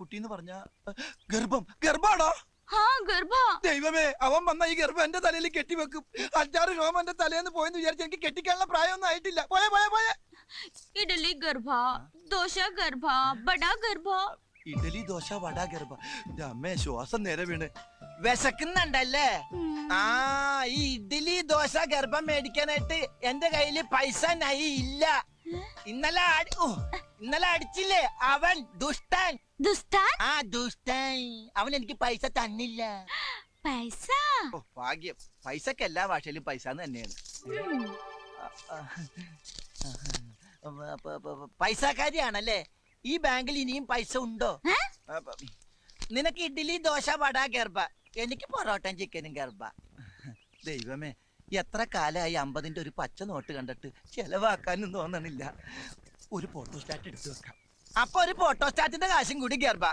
കുട്ടി എന്ന് പറഞ്ഞ ഗർഭാണോ? ദൈവമേ, അവൻ വന്ന ഈ ഗർഭം എന്റെ തലയിൽ കെട്ടിവെക്കും. 5-6 രോമം എന്റെ തലേന്ന് പോയെന്ന് വിചാരിച്ച് എനിക്ക് കെട്ടിക്കാനുള്ള പ്രായമൊന്നും ആയിട്ടില്ല. പോയെ ഇഡലി ഗർഭ, ദോശ ഗർഭ, ബടാ ഗർഭ. ഇഡലി ദോശ വട ഗർഭ. അമ്മേ, ശ്വാസം നേരെ വീണ്. വിശക്കുന്നുണ്ടല്ലേ? ആ, ഈ ഇഡ്ഡലി ദോശ ഗർഭം മേടിക്കാനായിട്ട് എന്റെ കയ്യില് പൈസ ഇല്ല. ഇന്നലെ അടിച്ചില്ലേ അവൻ ദുഷ്ടൻ. ആ ദുഷ്ടൻ അവൻ എനിക്ക് പൈസ തന്നില്ല. പൈസ ഭാഗ്യം. പൈസക്ക് എല്ലാ ഭാഷയിലും പൈസ തന്നെയാണ്. പൈസക്കാരിയാണല്ലേ? ഈ ബാങ്കിൽ ഇനിയും പൈസ ഉണ്ടോ? നിനക്ക് ഇഡ്ഡലി ദോശ വട ഗർഭ, എനിക്ക് പൊറോട്ടയും ചിക്കനും ഗർഭ. ദൈവമേ, എത്ര കാലമായി 50-ന്റെ ഒരു പച്ച നോട്ട് കണ്ടിട്ട് ചെലവാക്കാനും തോന്നണില്ല. ഒരു ഫോട്ടോ സ്റ്റാറ്റ് എടുത്തു വെക്കാം. അപ്പൊ ഒരു ഫോട്ടോ സ്റ്റാറ്റിന്റെ കാശും കൂടി ഗർഭ.